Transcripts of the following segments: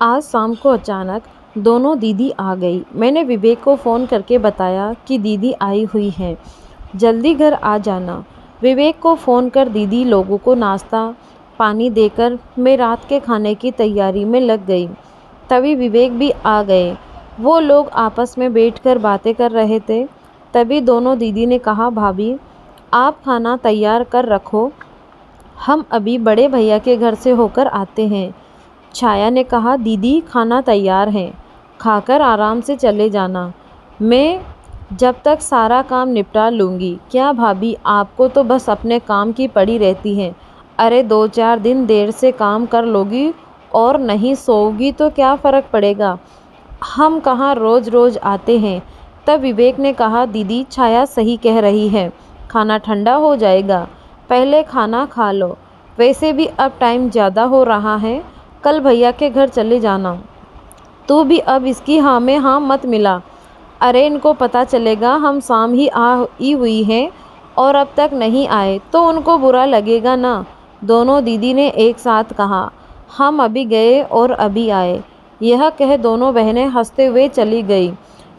आज शाम को अचानक दोनों दीदी आ गई। मैंने विवेक को फ़ोन करके बताया कि दीदी आई हुई हैं, जल्दी घर आ जाना। विवेक को फ़ोन कर दीदी लोगों को नाश्ता पानी देकर मैं रात के खाने की तैयारी में लग गई। तभी विवेक भी आ गए। वो लोग आपस में बैठकर बातें कर रहे थे। तभी दोनों दीदी ने कहा, भाभी आप खाना तैयार कर रखो, हम अभी बड़े भैया के घर से होकर आते हैं। छाया ने कहा, दीदी खाना तैयार है, खाकर आराम से चले जाना, मैं जब तक सारा काम निपटा लूँगी। क्या भाभी आपको तो बस अपने काम की पड़ी रहती है। अरे 2-4 दिन देर से काम कर लोगी और नहीं सोओगी तो क्या फ़र्क पड़ेगा, हम कहाँ रोज़ रोज़ आते हैं। तब विवेक ने कहा, दीदी छाया सही कह रही है, खाना ठंडा हो जाएगा, पहले खाना खा लो। वैसे भी अब टाइम ज़्यादा हो रहा है, कल भैया के घर चले जाना। तू भी अब इसकी हाँ में हाँ मत मिला। अरे इनको पता चलेगा हम शाम ही आई हुई हैं और अब तक नहीं आए तो उनको बुरा लगेगा ना। दोनों दीदी ने एक साथ कहा, हम अभी गए और अभी आए। यह कह दोनों बहनें हंसते हुए चली गई।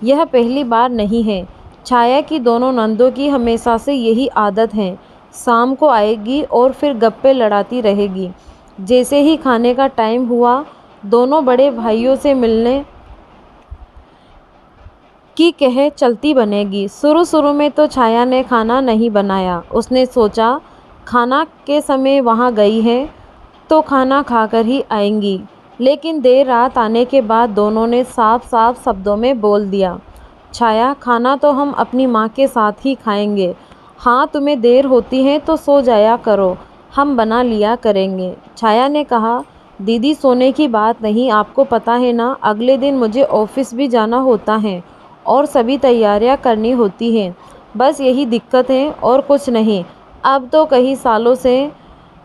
यह पहली बार नहीं है, छाया की दोनों नंदों की हमेशा से यही आदत है, शाम को आएगी और फिर गप्पे लड़ाती रहेगी। जैसे ही खाने का टाइम हुआ, दोनों बड़े भाइयों से मिलने की कह चलती बनेगी। शुरू में तो छाया ने खाना नहीं बनाया। उसने सोचा खाना के समय वहाँ गई है तो खाना खाकर ही आएंगी। लेकिन देर रात आने के बाद दोनों ने साफ साफ शब्दों में बोल दिया, छाया खाना तो हम अपनी माँ के साथ ही खाएंगे। हाँ तुम्हें देर होती है तो सो जाया करो, हम बना लिया करेंगे। छाया ने कहा, दीदी सोने की बात नहीं, आपको पता है ना अगले दिन मुझे ऑफिस भी जाना होता है और सभी तैयारियां करनी होती हैं। बस यही दिक्कत है और कुछ नहीं। अब तो कई सालों से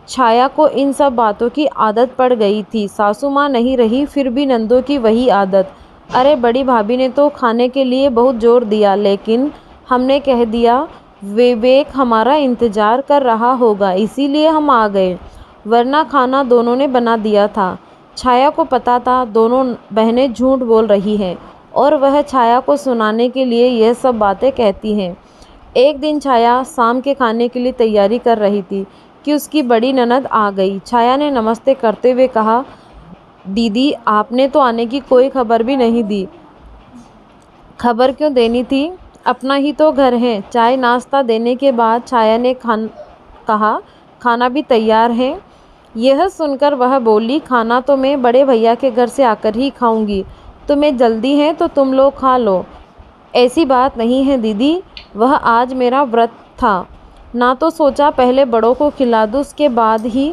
छाया को इन सब बातों की आदत पड़ गई थी। सासू माँ नहीं रही फिर भी नंदों की वही आदत। अरे बड़ी भाभी ने तो खाने के लिए बहुत जोर दिया, लेकिन हमने कह दिया विवेक हमारा इंतज़ार कर रहा होगा इसीलिए हम आ गए, वरना खाना दोनों ने बना दिया था। छाया को पता था दोनों बहनें झूठ बोल रही हैं और वह छाया को सुनाने के लिए यह सब बातें कहती हैं। एक दिन छाया शाम के खाने के लिए तैयारी कर रही थी कि उसकी बड़ी ननद आ गई। छाया ने नमस्ते करते हुए कहा, दीदी आपने तो आने की कोई खबर भी नहीं दी। खबर क्यों देनी थी, अपना ही तो घर है। चाय नाश्ता देने के बाद छाया ने कहा, खाना भी तैयार है। यह सुनकर वह बोली, खाना तो मैं बड़े भैया के घर से आकर ही खाऊंगी, तुम्हें जल्दी है तो तुम लोग खा लो। ऐसी बात नहीं है दीदी, वह आज मेरा व्रत था ना, तो सोचा पहले बड़ों को खिला दूँ उसके बाद ही।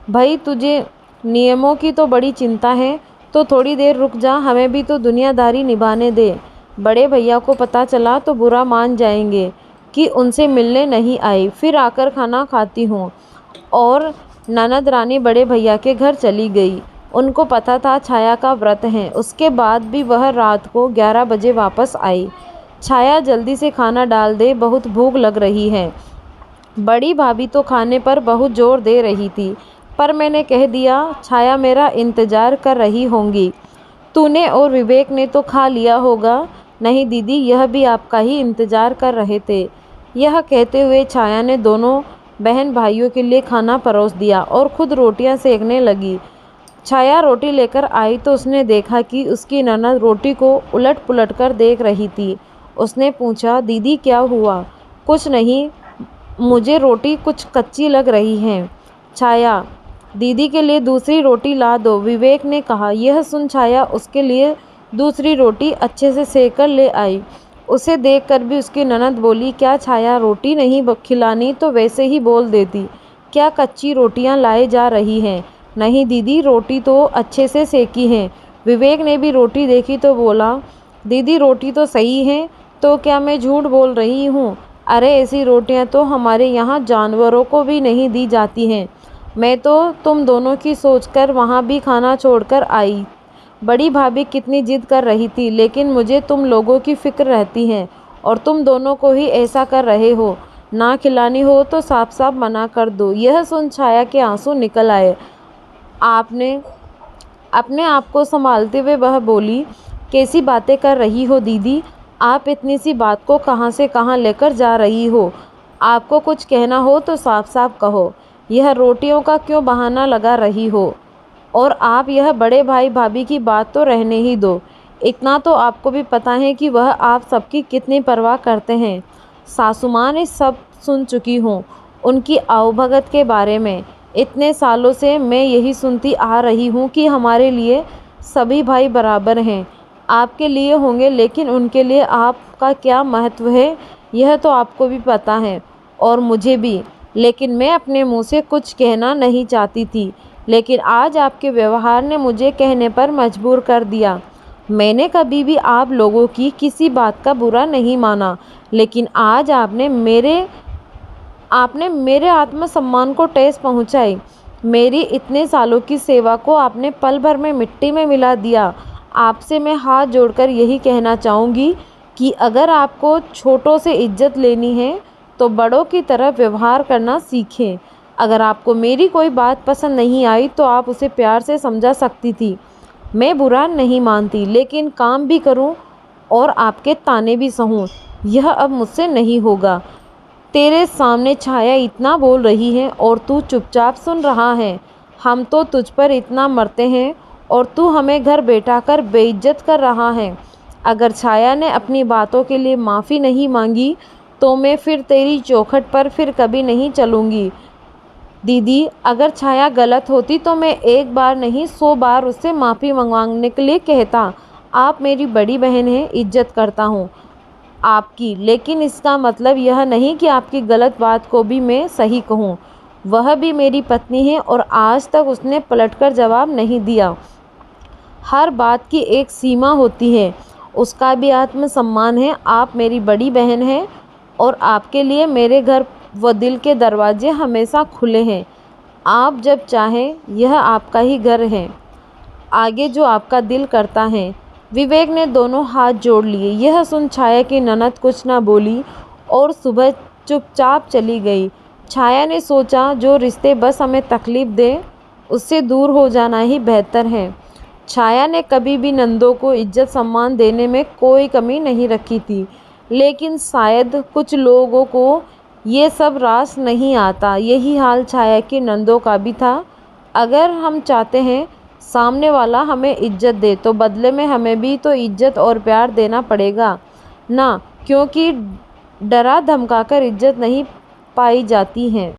भाई तुझे नियमों की तो बड़ी चिंता है तो थोड़ी देर रुक जा, हमें भी तो दुनियादारी निभाने दे। बड़े भैया को पता चला तो बुरा मान जाएंगे कि उनसे मिलने नहीं आई, फिर आकर खाना खाती हूँ। और ननद रानी बड़े भैया के घर चली गई। उनको पता था छाया का व्रत है। उसके बाद भी वह रात को 11 बजे वापस आई। छाया जल्दी से खाना डाल दे, बहुत भूख लग रही है। बड़ी भाभी तो खाने पर बहुत जोर दे रही थी, पर मैंने कह दिया छाया मेरा इंतज़ार कर रही होंगी। तूने और विवेक ने तो खा लिया होगा। नहीं दीदी, यह भी आपका ही इंतज़ार कर रहे थे। यह कहते हुए छाया ने दोनों बहन भाइयों के लिए खाना परोस दिया और खुद रोटियां सेकने लगी। छाया रोटी लेकर आई तो उसने देखा कि उसकी ननद रोटी को उलट पुलट कर देख रही थी। उसने पूछा, दीदी क्या हुआ। कुछ नहीं, मुझे रोटी कुछ कच्ची लग रही है। छाया, दीदी के लिए दूसरी रोटी ला दो, विवेक ने कहा। यह सुन छाया उसके लिए दूसरी रोटी अच्छे से सेक कर ले आई। उसे देखकर भी उसकी ननद बोली, क्या छाया रोटी नहीं खिलानी तो वैसे ही बोल देती, क्या कच्ची रोटियां लाए जा रही हैं। नहीं दीदी, रोटी तो अच्छे से सेकी है। विवेक ने भी रोटी देखी तो बोला, दीदी रोटी तो सही है, तो क्या मैं झूठ बोल रही हूँ। अरे ऐसी रोटियां तो हमारे यहाँ जानवरों को भी नहीं दी जाती हैं। मैं तो तुम दोनों की सोचकर वहाँ भी खाना छोड़कर आई। बड़ी भाभी कितनी जिद कर रही थी, लेकिन मुझे तुम लोगों की फिक्र रहती है और तुम दोनों को ही ऐसा कर रहे हो। ना खिलानी हो तो साफ साफ मना कर दो। यह सुन छाया के आंसू निकल आए। आपने अपने आप को संभालते हुए वह बोली, कैसी बातें कर रही हो दीदी? आप इतनी सी बात को कहाँ से कहाँ लेकर जा रही हो? आपको कुछ कहना हो तो साफ साफ कहो। यह रोटियों का क्यों बहाना लगा रही हो? और आप यह बड़े भाई भाभी की बात तो रहने ही दो। इतना तो आपको भी पता है कि वह आप सबकी कितनी परवाह करते हैं। सासू माँ ने सब सुन चुकी हूँ उनकी आवभगत के बारे में। इतने सालों से मैं यही सुनती आ रही हूँ कि हमारे लिए सभी भाई बराबर हैं। आपके लिए होंगे, लेकिन उनके लिए आपका क्या महत्व है यह तो आपको भी पता है और मुझे भी। लेकिन मैं अपने मुँह से कुछ कहना नहीं चाहती थी, लेकिन आज आपके व्यवहार ने मुझे कहने पर मजबूर कर दिया। मैंने कभी भी आप लोगों की किसी बात का बुरा नहीं माना, लेकिन आज आपने मेरे आत्मसम्मान को ठेस पहुंचाई। मेरी इतने सालों की सेवा को आपने पल भर में मिट्टी में मिला दिया। आपसे मैं हाथ जोड़कर यही कहना चाहूँगी कि अगर आपको छोटों से इज्जत लेनी है तो बड़ों की तरह व्यवहार करना सीखें। अगर आपको मेरी कोई बात पसंद नहीं आई तो आप उसे प्यार से समझा सकती थी। मैं बुरा नहीं मानती, लेकिन काम भी करूं और आपके ताने भी सहूं, यह अब मुझसे नहीं होगा। तेरे सामने छाया इतना बोल रही है और तू चुपचाप सुन रहा है। हम तो तुझ पर इतना मरते हैं और तू हमें घर बैठा कर बेइज्जत कर रहा है। अगर छाया ने अपनी बातों के लिए माफ़ी नहीं मांगी तो मैं फिर तेरी चौखट पर फिर कभी नहीं चलूँगी। दीदी, अगर छाया गलत होती तो मैं एक बार नहीं 100 बार उससे माफ़ी मंगवाने के लिए कहता। आप मेरी बड़ी बहन हैं, इज्जत करता हूँ आपकी, लेकिन इसका मतलब यह नहीं कि आपकी गलत बात को भी मैं सही कहूँ। वह भी मेरी पत्नी है और आज तक उसने पलटकर जवाब नहीं दिया। हर बात की एक सीमा होती है, उसका भी आत्मसम्मान है। आप मेरी बड़ी बहन हैं और आपके लिए मेरे घर व दिल के दरवाजे हमेशा खुले हैं। आप जब चाहें, यह आपका ही घर है। आगे जो आपका दिल करता है। विवेक ने दोनों हाथ जोड़ लिए। यह सुन छाया की ननद कुछ न बोली और सुबह चुपचाप चली गई। छाया ने सोचा, जो रिश्ते बस हमें तकलीफ़ दे उससे दूर हो जाना ही बेहतर है। छाया ने कभी भी नंदों को इज्जत सम्मान देने में कोई कमी नहीं रखी थी, लेकिन शायद कुछ लोगों को ये सब रास नहीं आता। यही हाल छाया की नंदों का भी था। अगर हम चाहते हैं सामने वाला हमें इज्जत दे तो बदले में हमें भी तो इज्जत और प्यार देना पड़ेगा ना, क्योंकि डरा धमकाकर इज्जत नहीं पाई जाती है।